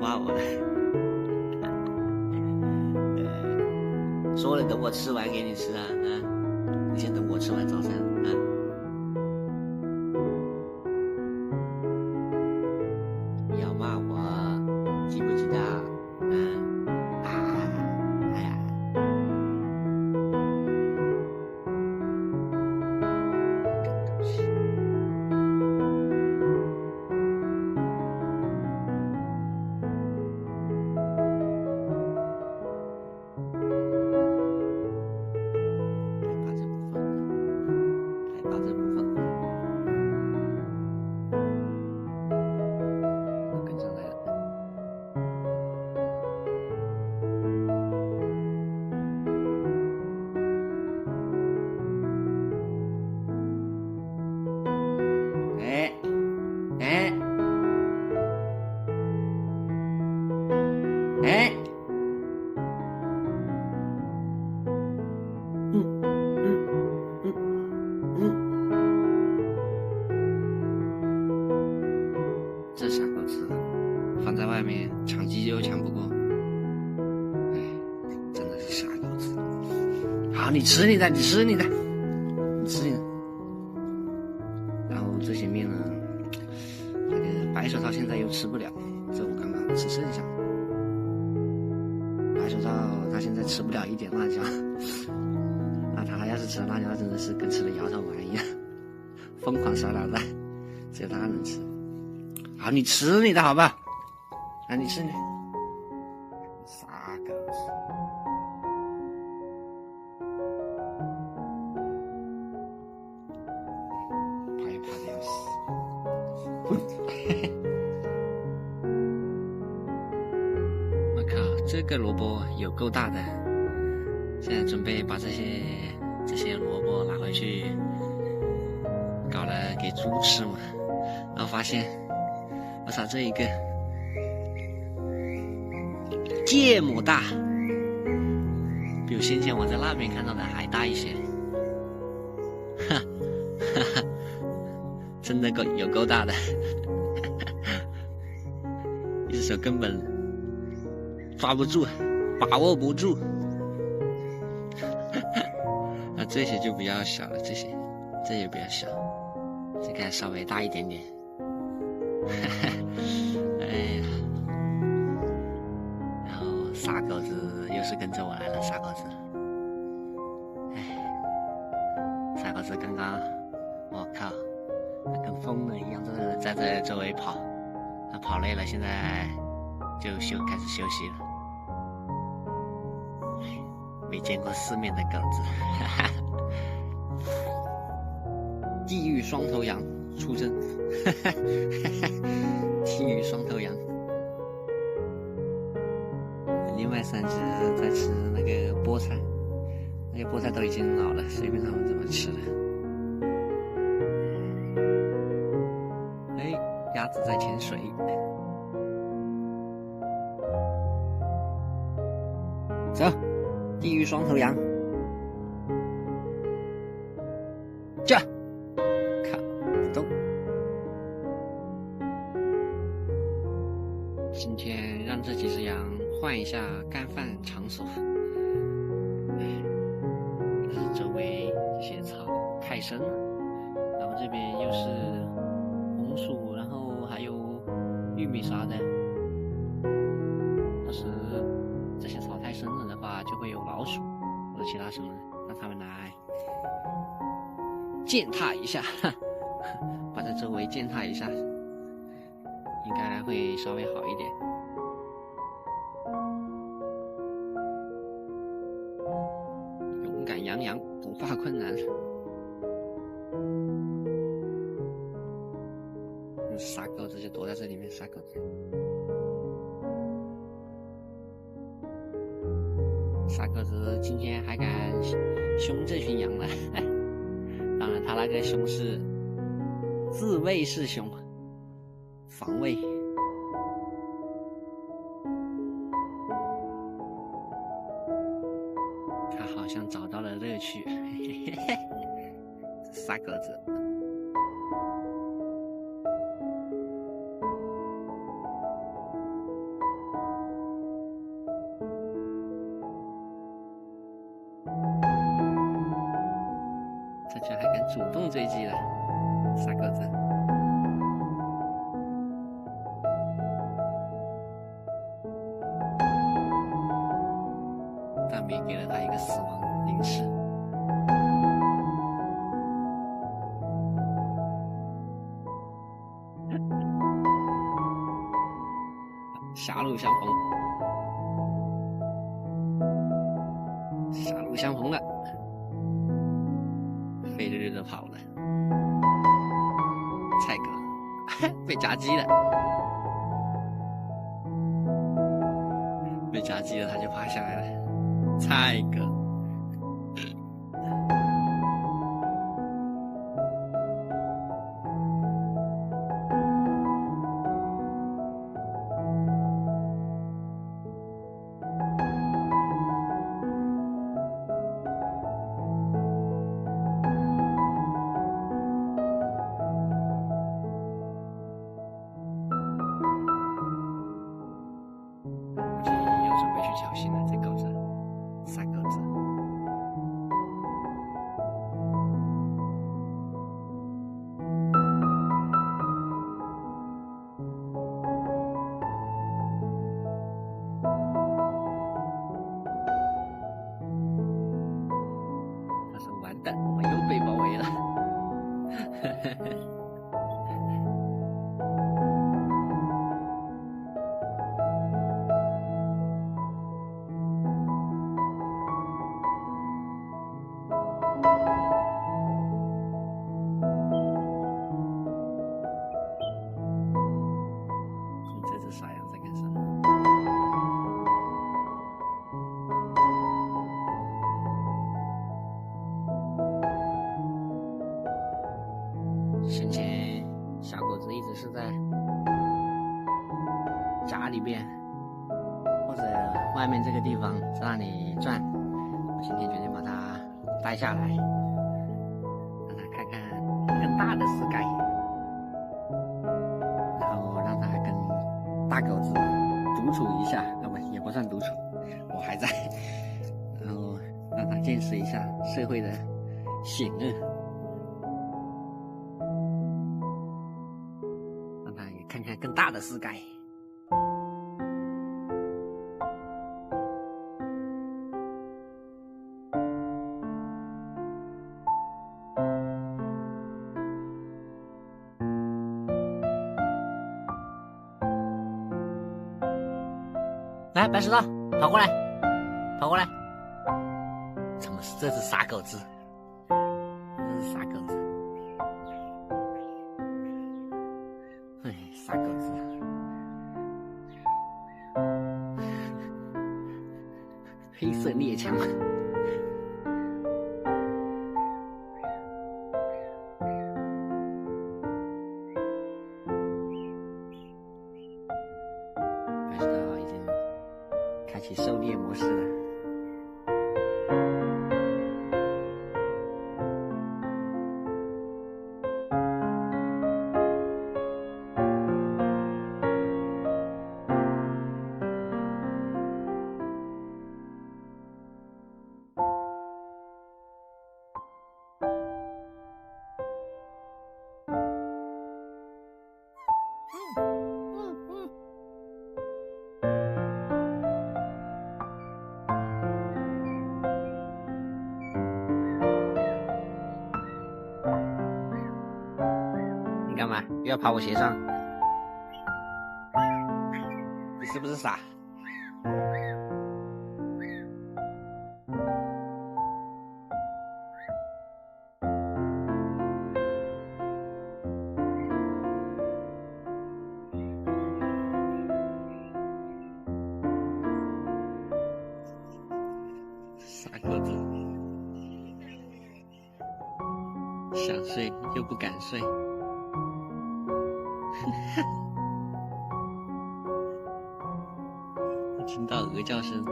骂我的。说了等我吃完给你吃啊，你先等我吃完早餐啊。你要骂我，记不记得？哎呀。把这部分跟上来了。这傻狗子放在外面抢鸡就抢不过，真的是傻狗子。好，你吃你的，你吃你的，你吃你的。然后这些面呢，那个白手套现在又吃不了，这我刚刚吃剩下。白手套他现在吃不了一点辣椒，那他要是吃了辣椒，真的是跟吃了摇头丸一样，疯狂刷脑袋，只有他能吃。好，你吃你的好吧？你吃你，傻狗子。怕也怕的要死。我靠，这个萝卜有够大的！现在准备把这些萝卜拿回去，搞了给猪吃嘛。然后发现，我操，这一个这么大，比我先前我在那边看到的还大一些。真的有够大的，一只手根本抓不住，把握不住。那这些就比较小了，这些比较小，这个稍微大一点点。哎呀，然后傻狗子又是跟着我来了，傻狗子。傻狗子刚刚，我靠，跟疯了一样在这周围跑，他跑累了，现在就开始休息了。没见过世面的狗子，地狱双头羊出征，地狱双头羊。另外3只在吃那个菠菜，那个菠菜都已经老了，随便他们怎么吃了。鸭子在潜水。走，地狱双头羊，这，靠，不动。今天让这几只羊换一下干饭场所。但是周围这些草太深了，然后这边又是红薯，然后还有玉米啥的。要是这些草太深了的话，就会有老鼠或者其他什么，让他们来践踏一下，把这周围践踏一下，应该会稍微好一点。勇敢洋洋，不怕困难。傻狗子就躲在这里面，傻狗子。傻狗子今天还敢凶这群羊了，当然他那个凶是自卫式凶，防卫。他好像找到了乐趣，傻狗子。主动追击了，傻狗子。大米给了他一个死亡凌迟。狭路相逢，狭路相逢了，飞溜溜的跑了，蔡哥被夹击了，被夹击了，他就趴下来了，蔡哥。小心了，这狗子，傻狗子。他说：“完蛋，我又被包围了。”傻样在干什么？先前小狗子一直是在家里边或者外面这个地方在那里转，我今天决定把它带下来，让它看看更大的世界。大狗子独处一下，不也不算独处，我还在，然后让他见识一下社会的险恶，让他也看看更大的世界。来，白石头，跑过来，跑过来！怎么是这只傻狗子？这是傻狗子！哎，傻狗子！黑色猎枪。白石头已经开启狩猎模式了。干嘛？又要爬我鞋上？你是不是傻？傻狗子，想睡又不敢睡。听到鹅叫声，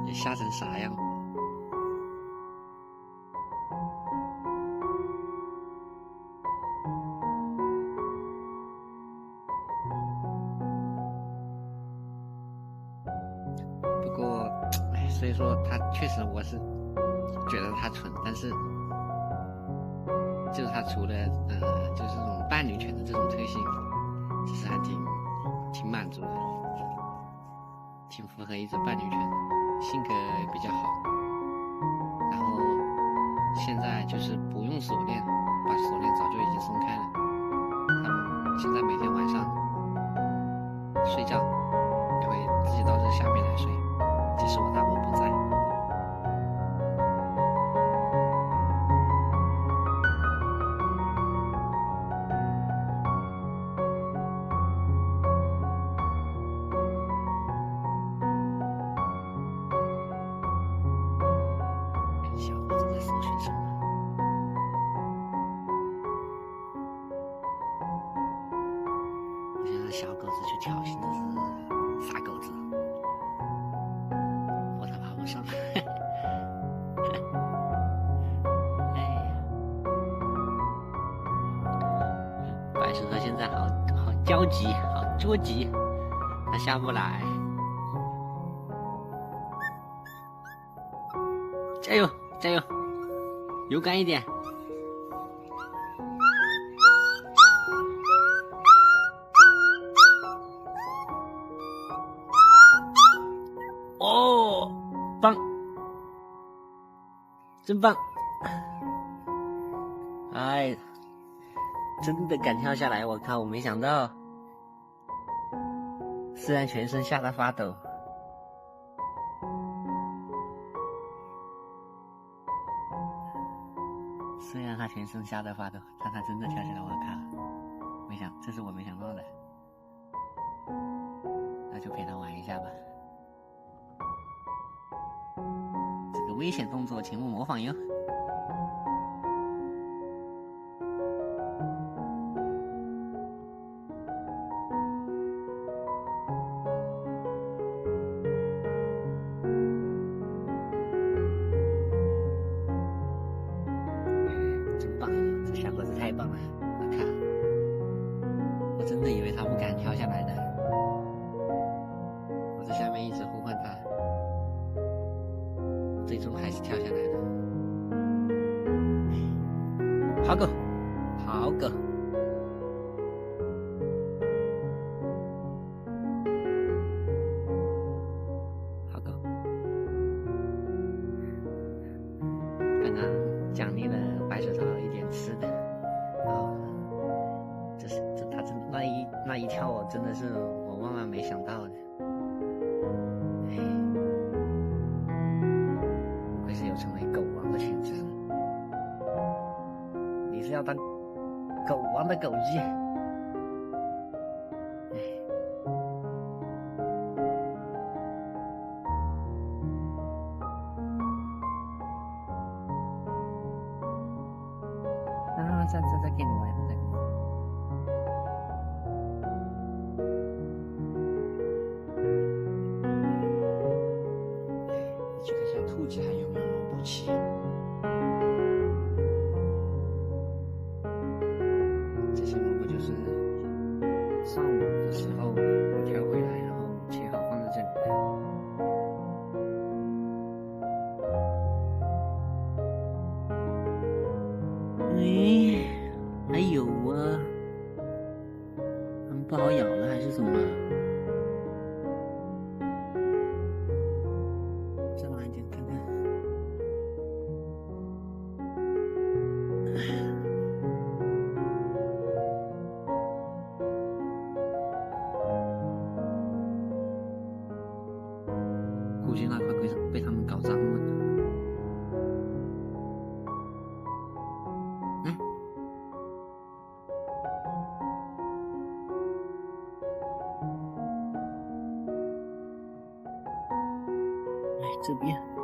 也吓成啥样？不过，虽说他确实，我是觉得他蠢，但是就是它除了就是这种伴侣犬的这种特性，其实还挺满足的，挺符合一只伴侣犬，性格也比较好。然后现在就是不用锁链，把锁链早就已经松开了。它们现在每天晚上睡觉也会自己到这下面来睡，即使我大伯不在。小伙子在搜寻什么？我想让小狗子去挑衅的是傻狗子，我它爬不上。哎呀，白石头现在好焦急，好着急，它下不来。加油，加油，勇敢一点！哦，棒，真棒！哎，真的敢跳下来，我靠，我没想到，虽然全身吓得发抖。虽然他全身吓得发抖，但他真的跳下来，我靠！这是我没想到的，那就陪他玩一下吧。这个危险动作，请勿模仿哟。真棒，这小伙子太棒了！我靠，我真的以为他不敢跳下来的，我在下面一直呼唤他，最终还是跳下来了。好狗，好狗。好狗。刚刚奖励了白手套一点吃的，他真的那一跳，我真的是我万万没想到的。哎，不愧是有成为狗王的潜质，你是要当狗王的狗鸡。再给你玩，再给你玩。你去看下兔子还有没有萝卜期。这些萝卜就是上午的时候我挑回来，然后切好放在这里。还有啊，他们不好咬了还是什么？再晚一点看看。估计那块被他们搞脏了。这边。